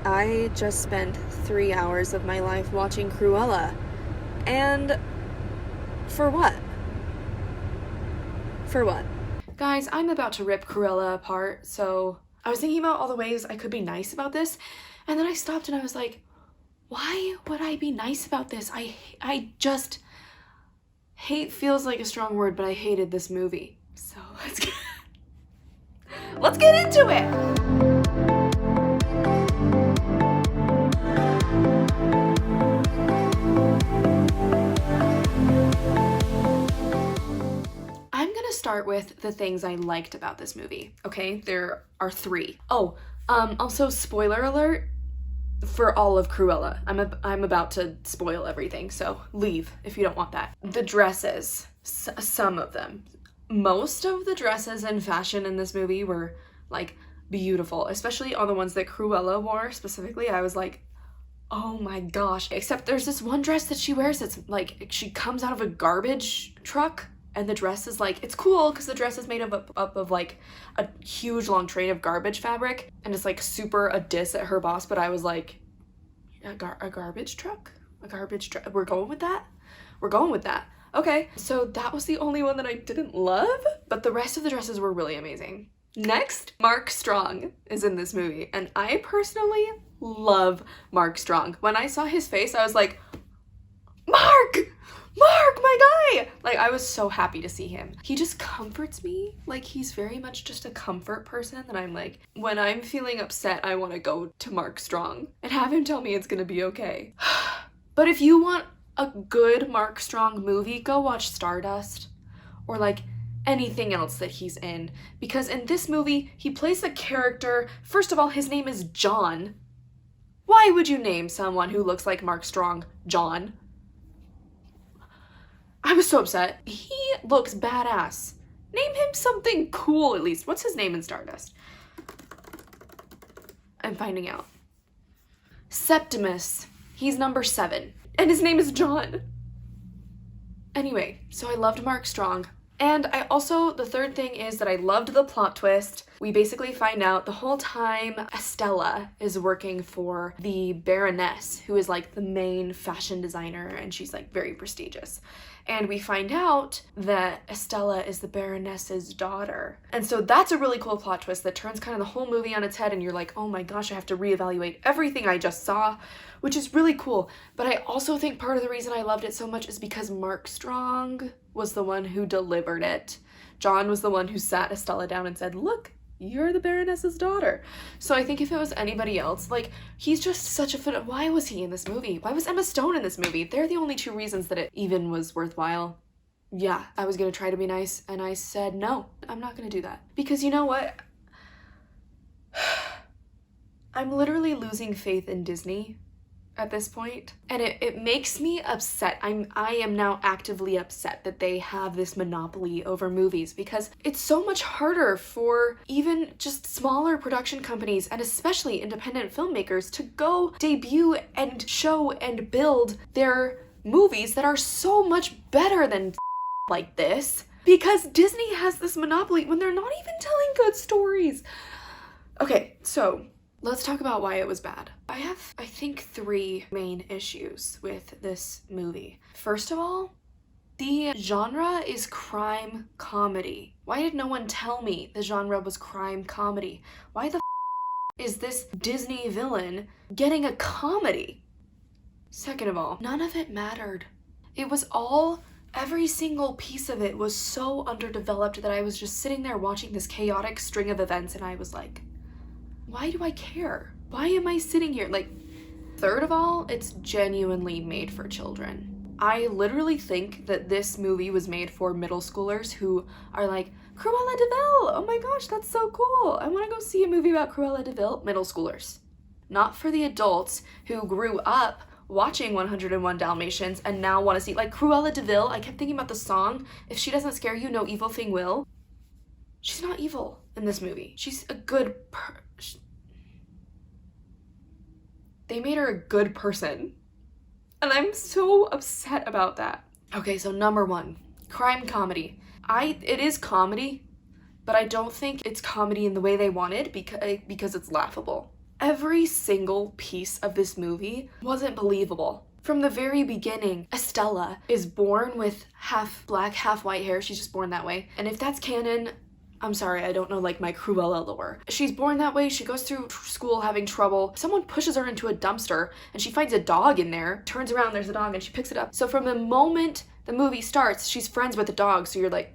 I just spent 3 hours of my life watching Cruella. And for what? For what? Guys, I'm about to rip Cruella apart, so I was thinking about all the ways I could be nice about this, and then I stopped and I was like, why would I be nice about this? I just... Hate feels like a strong word, but I hated this movie. So let's get into it! I'm gonna start with the things I liked about this movie, okay? There are 3. Also spoiler alert for all of Cruella. I'm about to spoil everything, so leave if you don't want that. The dresses, some of them. Most of the dresses and fashion in this movie were, like, beautiful, especially all the ones that Cruella wore specifically. I was like, oh my gosh. Except there's this one dress that she wears that's, like, she comes out of a garbage truck, and the dress is, like, it's cool because the dress is made up of, like, a huge long train of garbage fabric, and it's, like, super a diss at her boss, but I was like, a garbage truck? A garbage truck? We're going with that? We're going with that. Okay, so that was the only one that I didn't love, but the rest of the dresses were really amazing. Next, Mark Strong is in this movie, and I personally love Mark Strong. When I saw his face, I was like, Mark, my guy! Like, I was so happy to see him. He just comforts me. Like, he's very much just a comfort person that I'm like, when I'm feeling upset, I want to go to Mark Strong and have him tell me it's gonna be okay. But if you want a good Mark Strong movie, go watch Stardust or, like, anything else that he's in. Because in this movie, he plays a character, first of all, his name is John. Why would you name someone who looks like Mark Strong John? I was so upset. He looks badass. Name him something cool at least. What's his name in Stardust? I'm finding out. Septimus. He's number 7. And his name is John. Anyway, so I loved Mark Strong. And I also, the third thing is that I loved the plot twist. We basically find out the whole time Estella is working for the Baroness, who is like the main fashion designer, and she's like very prestigious. And we find out that Estella is the Baroness's daughter. And so that's a really cool plot twist that turns kind of the whole movie on its head, and you're like, oh my gosh, I have to reevaluate everything I just saw, which is really cool. But I also think part of the reason I loved it so much is because Mark Strong was the one who delivered it. John was the one who sat Estella down and said, look, you're the Baroness's daughter. So I think if it was anybody else, like, he's just such a fit. Why was he in this movie? Why was Emma Stone in this movie? They're the only 2 reasons that it even was worthwhile. Yeah, I was gonna try to be nice, and I said, no, I'm not gonna do that. Because you know what? I'm literally losing faith in Disney at this point, and it makes me upset. I am now actively upset that they have this monopoly over movies, because it's so much harder for even just smaller production companies and especially independent filmmakers to go debut and show and build their movies that are so much better than like this, because Disney has this monopoly when they're not even telling good stories. Okay, so let's talk about why it was bad. I have, I think, 3 main issues with this movie. First of all, the genre is crime comedy. Why did no one tell me the genre was crime comedy? Why the is this Disney villain getting a comedy? Second of all, none of it mattered. It was all, every single piece of it was so underdeveloped that I was just sitting there watching this chaotic string of events, and I was like, why do I care? Why am I sitting here? Like, third of all, it's genuinely made for children. I literally think that this movie was made for middle schoolers who are like, Cruella de Vil! Oh my gosh, that's so cool! I want to go see a movie about Cruella de Vil. Middle schoolers. Not for the adults who grew up watching 101 Dalmatians and now want to see, like, Cruella de Vil. I kept thinking about the song, if she doesn't scare you, no evil thing will. She's not evil in this movie. She's a good They made her a good person. And I'm so upset about that. Okay, so number 1, crime comedy. It is comedy, but I don't think it's comedy in the way they wanted because it's laughable. Every single piece of this movie wasn't believable. From the very beginning, Estella is born with half black, half white hair. She's just born that way. And if that's canon, I'm sorry, I don't know like my Cruella lore. She's born that way, she goes through school having trouble. Someone pushes her into a dumpster and she finds a dog in there, turns around, there's a dog, and she picks it up. So from the moment the movie starts, she's friends with the dog. So you're like,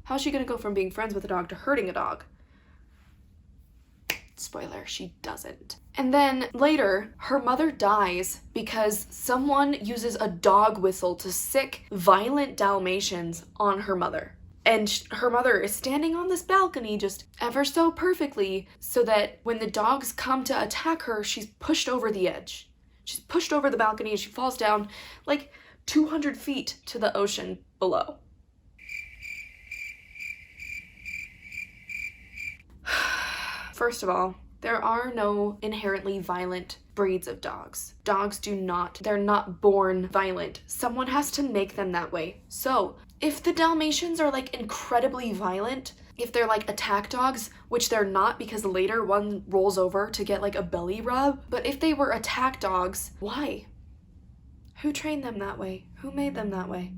how's she gonna go from being friends with a dog to hurting a dog? Spoiler, she doesn't. And then later, her mother dies because someone uses a dog whistle to sick violent Dalmatians on her mother. And her mother is standing on this balcony just ever so perfectly so that when the dogs come to attack her, she's pushed over the edge. She's pushed over the balcony and she falls down like 200 feet to the ocean below. First of all, there are no inherently violent breeds of dogs. Dogs they're not born violent. Someone has to make them that way. So, if the Dalmatians are like incredibly violent, if they're like attack dogs, which they're not because later one rolls over to get like a belly rub, but if they were attack dogs, why? Who trained them that way? Who made them that way?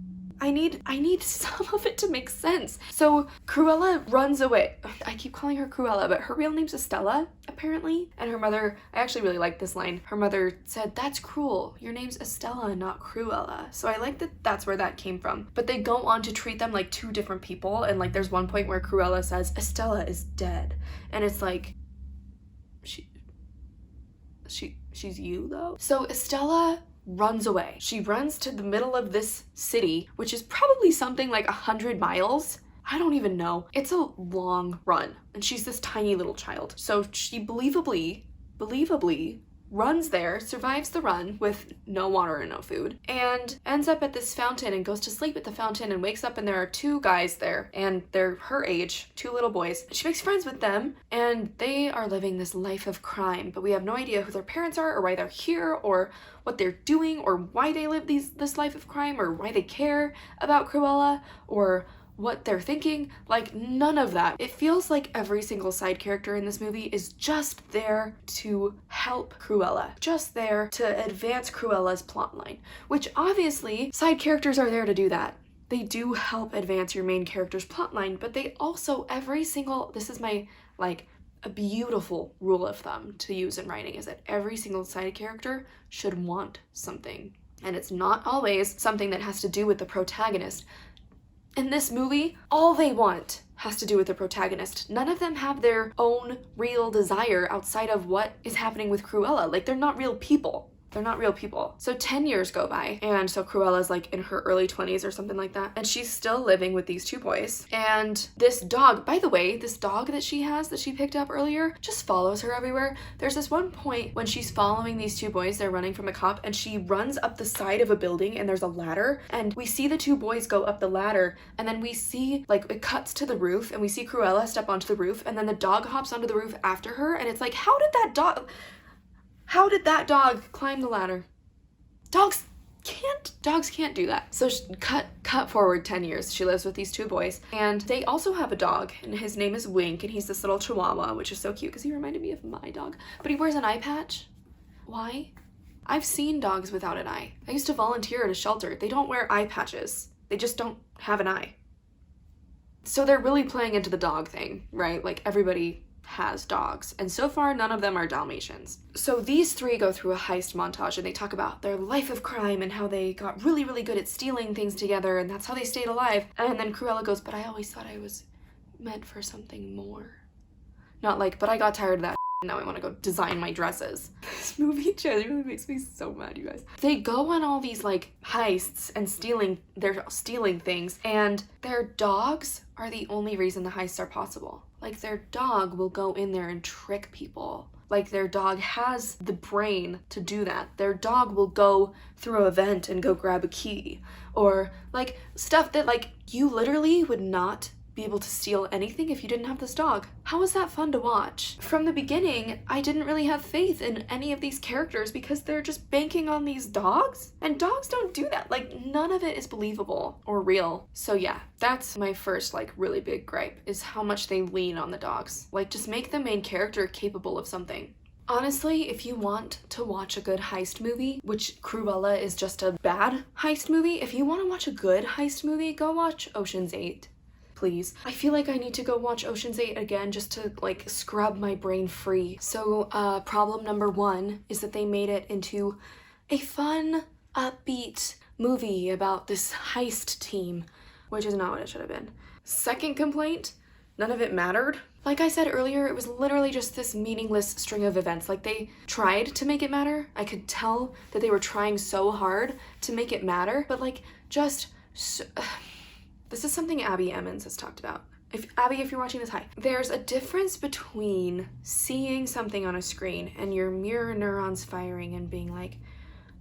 I need some of it to make sense. So Cruella runs away. I keep calling her Cruella, but her real name's Estella, apparently. And her mother, I actually really like this line. Her mother said, "That's cruel. Your name's Estella, not Cruella." So I like that that's where that came from. But they go on to treat them like two different people. And like there's one point where Cruella says, "Estella is dead." And it's like, she's you though? So Estella runs away. She runs to the middle of this city, which is probably something like 100 miles. I don't even know. It's a long run, and she's this tiny little child. So she believably runs there, survives the run with no water and no food, and ends up at this fountain and goes to sleep at the fountain and wakes up and there are two guys there, and they're her age, two little boys. She makes friends with them, and they are living this life of crime, but we have no idea who their parents are or why they're here or what they're doing or why they live this life of crime or why they care about Cruella or what they're thinking. Like, none of that. It feels like every single side character in this movie is just there to help Cruella, just there to advance Cruella's plotline, which obviously side characters are there to do that. They do help advance your main character's plotline, but they also, this is my, like, a beautiful rule of thumb to use in writing, is that every single side character should want something. And it's not always something that has to do with the protagonist. In this movie, all they want has to do with the protagonist. None of them have their own real desire outside of what is happening with Cruella. Like, they're not real people. They're not real people. So 10 years go by, and so Cruella's like in her early 20s or something like that, and she's still living with these two boys. And this dog, by the way, this dog that she has that she picked up earlier just follows her everywhere. There's this one point when she's following these two boys, they're running from a cop, and she runs up the side of a building and there's a ladder, and we see the two boys go up the ladder, and then we see, like, it cuts to the roof and we see Cruella step onto the roof, and then the dog hops onto the roof after her, and it's like, how did that dog climb the ladder? Dogs can't do that. So cut forward 10 years. She lives with these two boys, and they also have a dog, and his name is Wink, and he's this little chihuahua, which is so cute because he reminded me of my dog. But he wears an eye patch. Why? I've seen dogs without an eye. I used to volunteer at a shelter. They don't wear eye patches. They just don't have an eye. So they're really playing into the dog thing, right? Like, everybody has dogs, and so far none of them are Dalmatians. So these three go through a heist montage, and they talk about their life of crime and how they got really, really good at stealing things together, and that's how they stayed alive. And then Cruella goes, "But I always thought I was meant for something more." Not like, "But I got tired of that now I want to go design my dresses." This movie genuinely makes me so mad, you guys. They go on all these like heists and they're stealing things, and their dogs are the only reason the heists are possible. Like, their dog will go in there and trick people. Like, their dog has the brain to do that. Their dog will go through a vent and go grab a key. Or, like, stuff that, like, you literally would not be able to steal anything if you didn't have this dog. How was that fun to watch? From the beginning, I didn't really have faith in any of these characters because they're just banking on these dogs, and dogs don't do that. Like, none of it is believable or real. So yeah, that's my first, like, really big gripe, is how much they lean on the dogs. Like, just make the main character capable of something. Honestly, if you want to watch a good heist movie, which Cruella is just a bad heist movie, if you want to watch a good heist movie, go watch Ocean's 8. Please. I feel like I need to go watch Ocean's 8 again just to like scrub my brain free. So problem number 1 is that they made it into a fun, upbeat movie about this heist team, which is not what it should have been. Second complaint, none of it mattered. Like I said earlier, it was literally just this meaningless string of events. Like they tried to make it matter. I could tell that they were trying so hard to make it matter, but like just this is something Abby Emmons has talked about. Abby, if you're watching this, hi. There's a difference between seeing something on a screen and your mirror neurons firing and being like,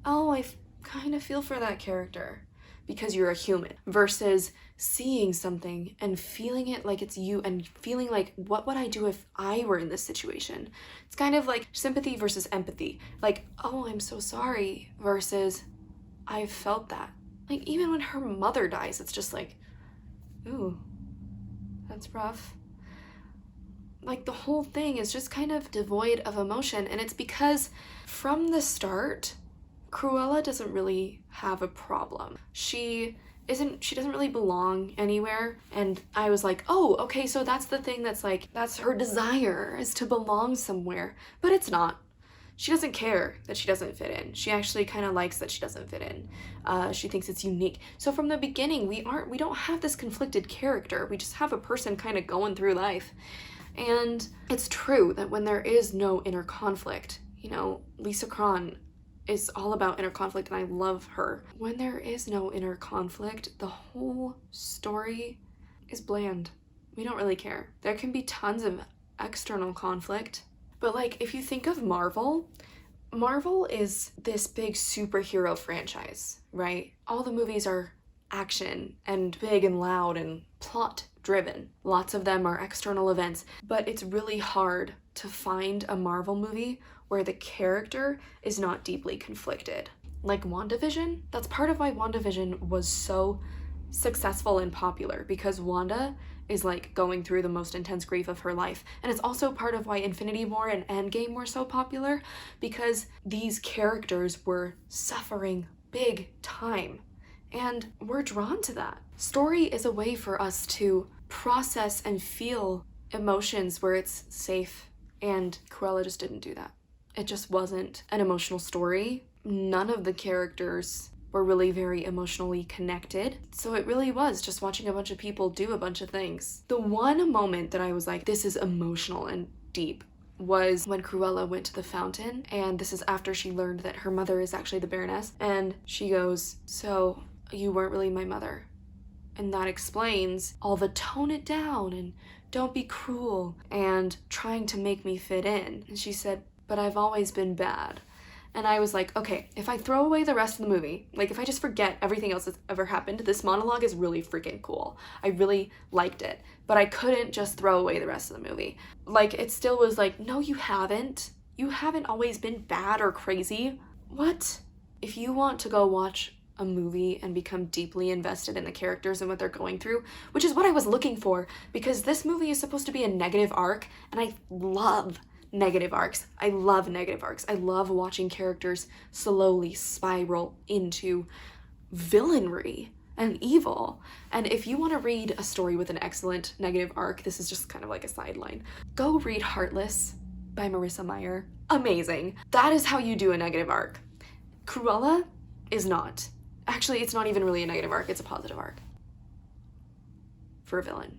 oh, I kind of feel for that character because you're a human, versus seeing something and feeling it like it's you and feeling like, what would I do if I were in this situation? It's kind of like sympathy versus empathy. Like, oh, I'm so sorry versus I've felt that. Like even when her mother dies, it's just like, ooh, that's rough. Like the whole thing is just kind of devoid of emotion, and it's because from the start, Cruella doesn't really have a problem. She doesn't really belong anywhere, and I was like, oh, okay, so that's the thing that's like, that's her desire, is to belong somewhere, but it's not. She doesn't care that she doesn't fit in. She actually kind of likes that she doesn't fit in. She thinks it's unique. So from the beginning, we don't have this conflicted character. We just have a person kind of going through life. And it's true that when there is no inner conflict, you know, Lisa Cron is all about inner conflict, and I love her. When there is no inner conflict, the whole story is bland. We don't really care. There can be tons of external conflict, but like if you think of Marvel is this big superhero franchise, right? All the movies are action and big and loud and plot driven. Lots of them are external events, but it's really hard to find a Marvel movie where the character is not deeply conflicted. Like WandaVision, that's part of why WandaVision was so successful and popular, because Wanda is like going through the most intense grief of her life. And it's also part of why Infinity War and Endgame were so popular, because these characters were suffering big time. And we're drawn to that. Story is a way for us to process and feel emotions where it's safe, and Cruella just didn't do that. It just wasn't an emotional story. None of the characters were really very emotionally connected. So it really was just watching a bunch of people do a bunch of things. The one moment that I was like, this is emotional and deep, was when Cruella went to the fountain, and this is after she learned that her mother is actually the Baroness, and she goes, so you weren't really my mother. And that explains all the tone it down and don't be cruel and trying to make me fit in. And she said, but I've always been bad. And I was like, okay, if I throw away the rest of the movie, like if I just forget everything else that's ever happened, this monologue is really freaking cool. I really liked it, but I couldn't just throw away the rest of the movie. Like it still was like, no, you haven't. You haven't always been bad or crazy. What? If you want to go watch a movie and become deeply invested in the characters and what they're going through, which is what I was looking for, because this movie is supposed to be a negative arc, and I love negative arcs. I love negative arcs. I love watching characters slowly spiral into villainry and evil. And if you want to read a story with an excellent negative arc, this is just kind of like a sideline. Go read Heartless by Marissa Meyer. Amazing. That is how you do a negative arc. Cruella is not. Actually, it's not even really a negative arc, it's a positive arc for a villain.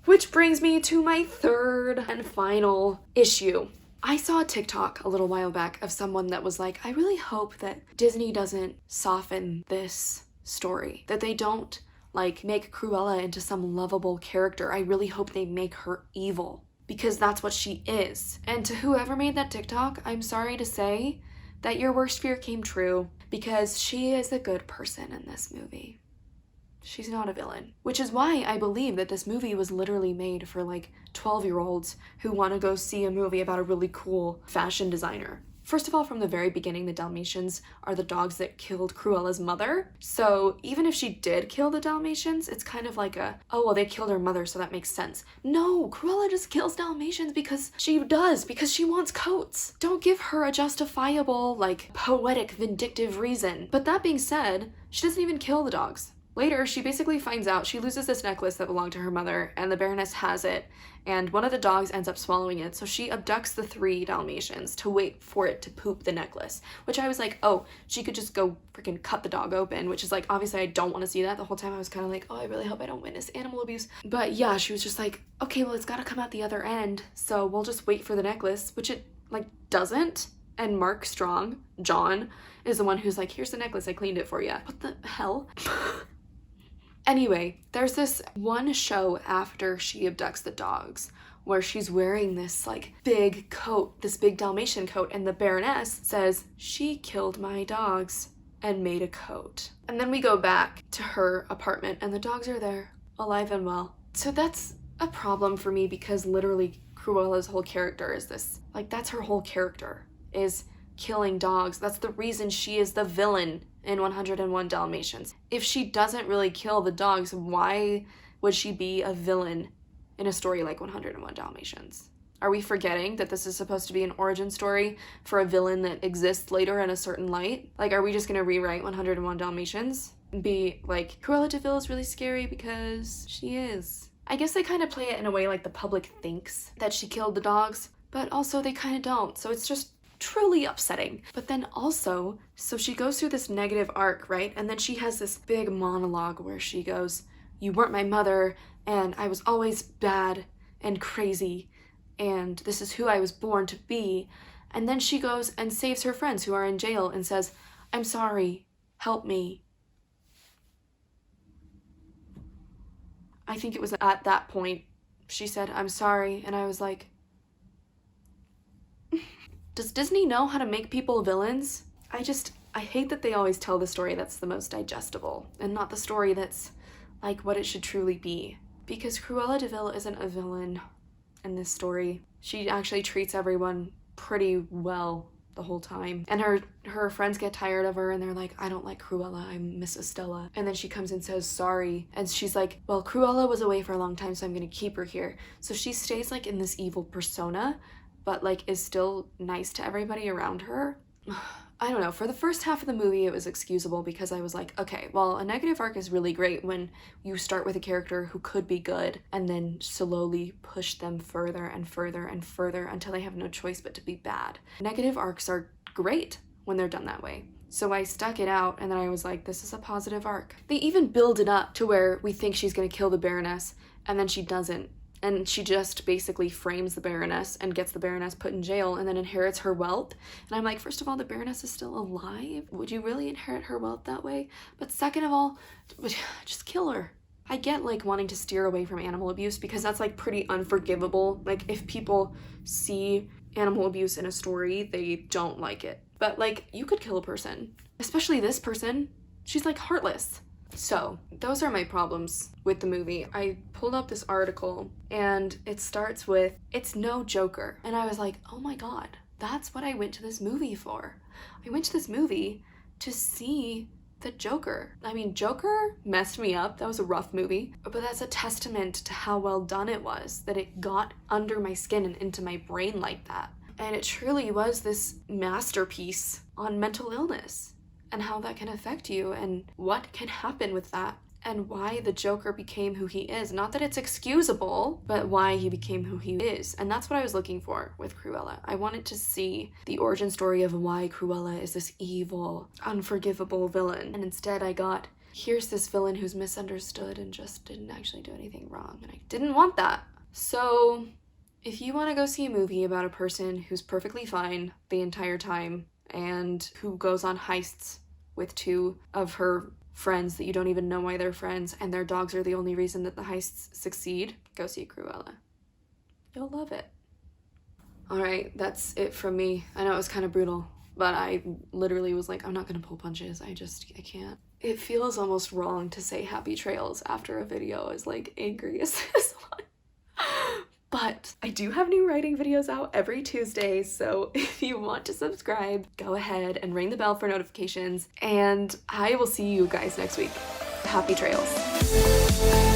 Which brings me to my third and final issue. I saw a TikTok a little while back of someone that was like, I really hope that Disney doesn't soften this story, that they don't like make Cruella into some lovable character. I really hope they make her evil, because that's what she is. And to whoever made that TikTok, I'm sorry to say that your worst fear came true, because she is a good person in this movie. She's not a villain. Which is why I believe that this movie was literally made for like 12-year-olds who want to go see a movie about a really cool fashion designer. First of all, from the very beginning, the Dalmatians are the dogs that killed Cruella's mother. So even if she did kill the Dalmatians, it's kind of like oh, well, they killed her mother, so that makes sense. No, Cruella just kills Dalmatians because she wants coats. Don't give her a justifiable, like, poetic, vindictive reason. But that being said, she doesn't even kill the dogs. Later, she basically finds out she loses this necklace that belonged to her mother, and the Baroness has it, and one of the dogs ends up swallowing it, so she abducts the 3 Dalmatians to wait for it to poop the necklace, which I was like, oh, she could just go freaking cut the dog open, which is like, obviously I don't want to see that. The whole time I was kind of like, oh, I really hope I don't witness animal abuse. But yeah, she was just like, okay, well, it's gotta come out the other end, so we'll just wait for the necklace, which it, like, doesn't. And Mark Strong, John, is the one who's like, here's the necklace, I cleaned it for you. What the hell? Anyway, there's this one show after she abducts the dogs where she's wearing this like big coat, this big Dalmatian coat, and the Baroness says, she killed my dogs and made a coat. And then we go back to her apartment and the dogs are there, alive and well. So that's a problem for me because literally Cruella's whole character is this, like, that's her whole character, is killing dogs. That's the reason she is the villain in 101 Dalmatians. If she doesn't really kill the dogs, why would she be a villain in a story like 101 Dalmatians? Are we forgetting that this is supposed to be an origin story for a villain that exists later in a certain light? Like, are we just gonna rewrite 101 Dalmatians and be like, Cruella de Vil is really scary because she is? I guess they kind of play it in a way like the public thinks that she killed the dogs, but also they kind of don't, so it's just truly upsetting. But then also, so she goes through this negative arc, right? And then she has this big monologue where she goes, you weren't my mother, and I was always bad and crazy, and this is who I was born to be. And then she goes and saves her friends who are in jail and says, I'm sorry, help me. I think it was at that point she said, I'm sorry, and I was like, does Disney know how to make people villains? I hate that they always tell the story that's the most digestible and not the story that's like what it should truly be. Because Cruella de Vil isn't a villain in this story. She actually treats everyone pretty well the whole time. And her friends get tired of her and they're like, I don't like Cruella, I miss Estella. And then she comes and says sorry. And she's like, well, Cruella was away for a long time, so I'm gonna keep her here. So she stays like in this evil persona, but like is still nice to everybody around her. I don't know, for the first half of the movie it was excusable because I was like, okay, well, a negative arc is really great when you start with a character who could be good and then slowly push them further and further and further until they have no choice but to be bad. Negative arcs are great when they're done that way. So I stuck it out and then I was like, this is a positive arc. They even build it up to where we think she's gonna kill the Baroness and then she doesn't. And she just basically frames the Baroness and gets the Baroness put in jail and then inherits her wealth. And I'm like, first of all, the Baroness is still alive. Would you really inherit her wealth that way? But second of all, just kill her. I get like wanting to steer away from animal abuse because that's like pretty unforgivable. Like if people see animal abuse in a story, they don't like it. But like you could kill a person, especially this person. She's like heartless. So those are my problems with the movie. I pulled up this article and it starts with, it's no Joker. And I was like, oh my God, that's what I went to this movie for. I went to this movie to see the Joker. I mean, Joker messed me up. That was a rough movie, but that's a testament to how well done it was, that it got under my skin and into my brain like that. And it truly was this masterpiece on mental illness and how that can affect you and what can happen with that and why the Joker became who he is. Not that it's excusable, but why he became who he is. And that's what I was looking for with Cruella. I wanted to see the origin story of why Cruella is this evil, unforgivable villain. And instead I got, here's this villain who's misunderstood and just didn't actually do anything wrong. And I didn't want that. So if you want to go see a movie about a person who's perfectly fine the entire time and who goes on heists with 2 of her friends that you don't even know why they're friends and their dogs are the only reason that the heists succeed, go see Cruella. You'll love it. Alright, that's it from me. I know it was kind of brutal, but I literally was like, I'm not gonna pull punches. I can't. It feels almost wrong to say happy trails after a video as like angry as this one. But I do have new writing videos out every Tuesday, so if you want to subscribe, go ahead and ring the bell for notifications, and I will see you guys next week. Happy trails.